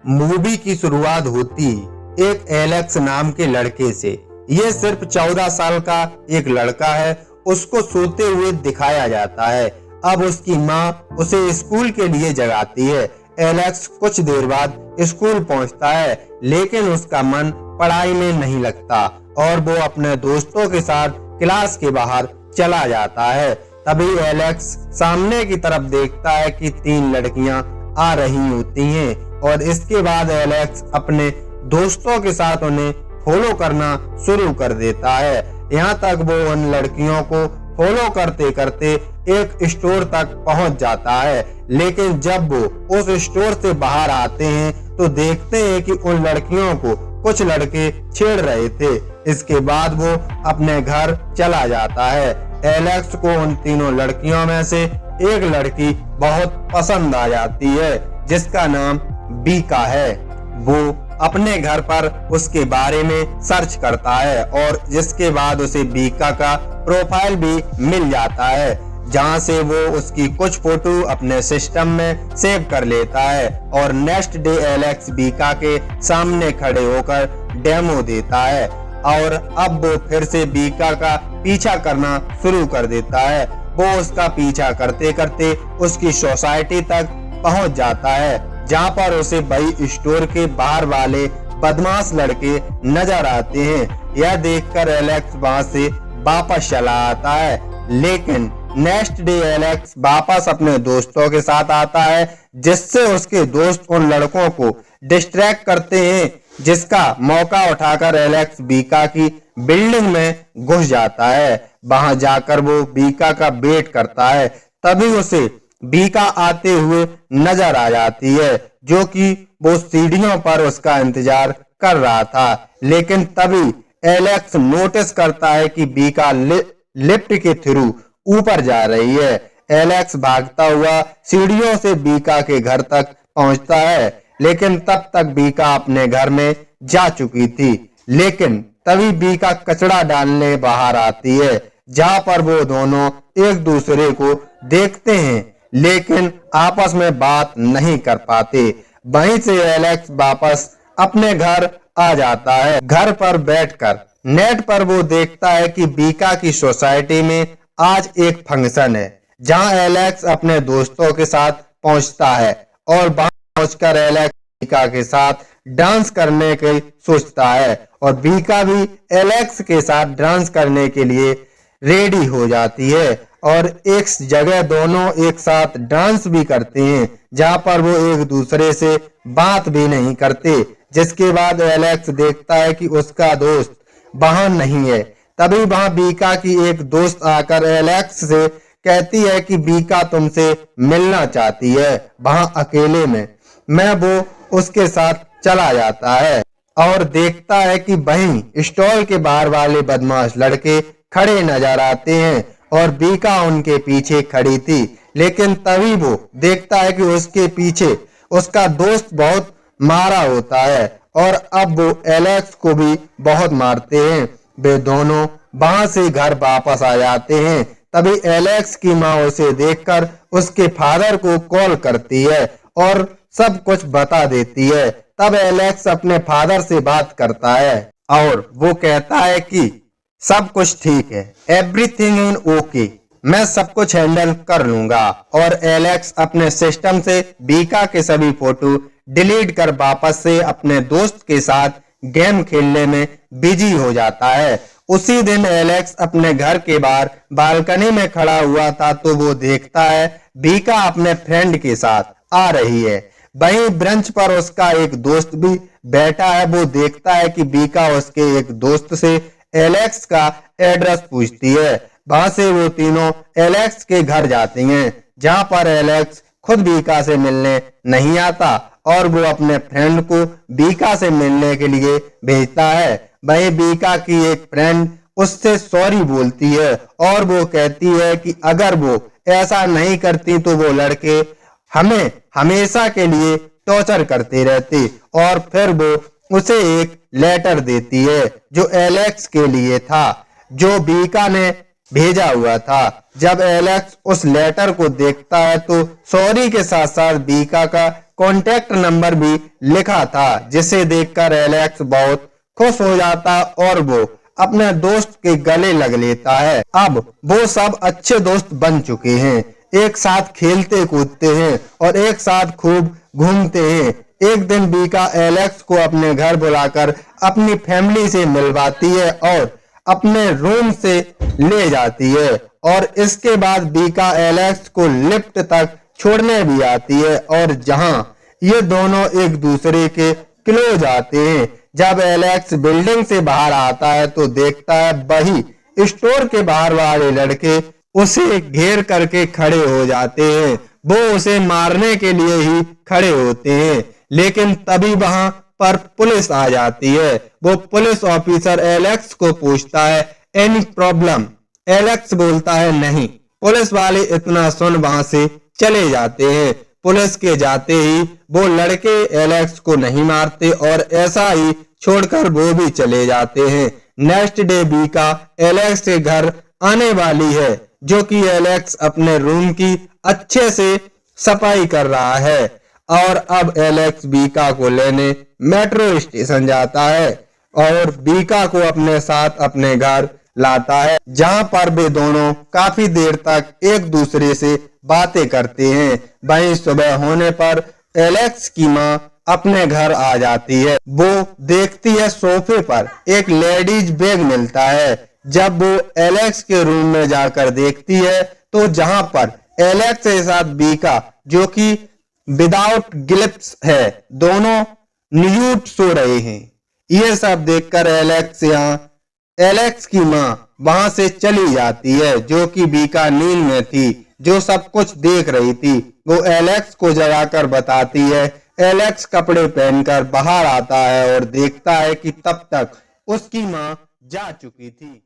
Movie की शुरुआत होती एक एलेक्स नाम के लड़के से। ये सिर्फ 14 साल का एक लड़का है। उसको सोते हुए दिखाया जाता है। अब उसकी माँ उसे स्कूल के लिए जगाती है। एलेक्स कुछ देर बाद स्कूल पहुंचता है, लेकिन उसका मन पढ़ाई में नहीं लगता और वो अपने दोस्तों के साथ क्लास के बाहर चला जाता है। तभी एलेक्स सामने की तरफ देखता है कि 3 लड़कियां आ रही होती हैं और इसके बाद एलेक्स अपने दोस्तों के साथ उन्हें फॉलो करना शुरू कर देता है। यहाँ तक वो उन लड़कियों को फॉलो करते करते एक स्टोर तक पहुंच जाता है, लेकिन जब वो उस स्टोर से बाहर आते हैं तो देखते हैं कि उन लड़कियों को कुछ लड़के छेड़ रहे थे। इसके बाद वो अपने घर चला जाता है। एलेक्स को उन तीनों लड़कियों में से एक लड़की बहुत पसंद आ जाती है, जिसका नाम बीका है। वो अपने घर पर उसके बारे में सर्च करता है और जिसके बाद उसे बीका का प्रोफाइल भी मिल जाता है, जहां से वो उसकी कुछ फोटो अपने सिस्टम में सेव कर लेता है। और नेक्स्ट डे एलेक्स बीका के सामने खड़े होकर डेमो देता है और अब वो फिर से बीका का पीछा करना शुरू कर देता है। वो उसका पीछा करते करते उसकी सोसाइटी तक पहुंच जाता है, जहां पर उसे वही स्टोर के बाहर वाले बदमाश लड़के नजर आते हैं। यह देखकर एलेक्स वहां से वापस चला आता है, लेकिन नेक्स्ट डे एलेक्स वापस अपने दोस्तों के साथ आता है, जिससे उसके दोस्त उन लड़कों को डिस्ट्रैक्ट करते हैं। जिसका मौका उठाकर एलेक्स बीका की बिल्डिंग में घुस जाता है। वहां जाकर वो बीका का वेट करता है। तभी उसे बीका आते हुए नजर आ जाती है, जो कि वो सीढ़ियों पर उसका इंतजार कर रहा था। लेकिन तभी एलेक्स नोटिस करता है कि बीका लिफ्ट के थ्रू ऊपर जा रही है। एलेक्स भागता हुआ सीढ़ियों से बीका के घर तक पहुंचता है, लेकिन तब तक बीका अपने घर में जा चुकी थी। लेकिन तभी बीका कचरा डालने बाहर आती है, जहां पर वो दोनों एक दूसरे को देखते हैं, लेकिन आपस में बात नहीं कर पाते। वहीं से एलेक्स वापस अपने घर आ जाता है। घर पर बैठकर नेट पर वो देखता है कि बीका की सोसाइटी में आज एक फंक्शन है, जहां एलेक्स अपने दोस्तों के साथ पहुंचता है और वहां पहुंचकर एलेक्स बीका के साथ डांस करने की सोचता है और बीका भी एलेक्स के साथ डांस करने के लिए रेडी हो जाती है और एक जगह दोनों एक साथ डांस भी करते हैं, जहां पर वो एक दूसरे से बात भी नहीं करते। जिसके बाद एलेक्स देखता है कि उसका दोस्त वहां नहीं है। तभी वहां बीका की एक दोस्त आकर एलेक्स से कहती है कि बीका तुमसे मिलना चाहती है वहां अकेले में। वो उसके साथ चला जाता है और देखता है कि वहीं स्टॉल के बाहर वाले बदमाश लड़के खड़े नजर आते हैं और बीका उनके पीछे खड़ी थी। लेकिन तभी वो देखता है कि उसके पीछे उसका दोस्त बहुत मारा होता है और अब वो एलेक्स को भी बहुत मारते हैं। वे दोनों वहां से घर वापस आ जाते हैं। तभी एलेक्स की माँ उसे देखकर उसके फादर को कॉल करती है और सब कुछ बता देती है। तब एलेक्स अपने फादर से बात करता है और वो कहता है कि सब कुछ ठीक है, एवरीथिंग इन ओके, मैं सब कुछ हैंडल कर लूंगा। और एलेक्स अपने सिस्टम से बीका के सभी फोटो डिलीट कर वापस से अपने दोस्त के साथ गेम खेलने में बिजी हो जाता है। उसी दिन एलेक्स अपने घर के बाहर बालकनी में खड़ा हुआ था तो वो देखता है बीका अपने फ्रेंड के साथ आ रही है। वहीं ब्रंच पर उसका एक दोस्त भी बैठा है। वो देखता है कि बीका उसके एक दोस्त से एलेक्स का एड्रेस पूछती है। वहां से वो तीनों एलेक्स के घर जाती हैं, जहां पर एलेक्स खुद बीका से मिलने नहीं आता और वो अपने फ्रेंड को बीका से मिलने के लिए भेजता है। वहीं बीका की एक फ्रेंड उससे सॉरी बोलती है और वो कहती है कि अगर वो ऐसा नहीं करती तो वो लड़के हमें हमेशा के लिए टॉर्चर करते रहते। और फिर वो उसे एक लेटर देती है जो एलेक्स के लिए था, जो बीका ने भेजा हुआ था। जब एलेक्स उस लेटर को देखता है तो सॉरी के साथ साथ बीका का कॉन्टैक्ट नंबर भी लिखा था, जिसे देखकर एलेक्स बहुत खुश हो जाता और वो अपने दोस्त के गले लग लेता है। अब वो सब अच्छे दोस्त बन चुके हैं, एक साथ खेलते कूदते हैं और एक साथ खूब घूमते हैं। एक दिन बीका एलेक्स को अपने घर बुलाकर अपनी फैमिली से मिलवाती है और अपने रूम से ले जाती है, और इसके बाद बीका एलेक्स को लिफ्ट तक छोड़ने भी आती है, और जहां ये दोनों एक दूसरे के क्लोज आते हैं। जब एलेक्स बिल्डिंग से बाहर आता है तो देखता है वही स्टोर के बाहर वाले लड़के उसे घेर करके खड़े हो जाते हैं। वो उसे मारने के लिए ही खड़े होते हैं, लेकिन तभी वहां पर पुलिस आ जाती है। वो पुलिस ऑफिसर एलेक्स को पूछता है, एनी प्रॉब्लम? एलेक्स बोलता है नहीं। पुलिस वाले इतना सुन वहां से चले जाते हैं। पुलिस के जाते ही वो लड़के एलेक्स को नहीं मारते और ऐसा ही छोड़कर वो भी चले जाते हैं। नेक्स्ट डे बीका एलेक्स के घर आने वाली है, जो कि एलेक्स अपने रूम की अच्छे से सफाई कर रहा है, और अब एलेक्स बीका को लेने मेट्रो स्टेशन जाता है और बीका को अपने साथ अपने घर लाता है, जहां पर वे दोनों काफी देर तक एक दूसरे से बातें करते हैं। वहीं सुबह होने पर एलेक्स की माँ अपने घर आ जाती है। वो देखती है सोफे पर एक लेडीज बैग मिलता है। जब वो एलेक्स के रूम में जाकर देखती है तो जहां पर एलेक्स के साथ बीका, जो कि विदाउट ग्लिप्स है, दोनों न्यूड सो रहे हैं। ये सब देखकर एलेक्स की माँ वहां से चली जाती है, जो कि बीका नींद में थी, जो सब कुछ देख रही थी। वो एलेक्स को जगाकर बताती है। एलेक्स कपड़े पहनकर बाहर आता है और देखता है कि तब तक उसकी माँ जा चुकी थी।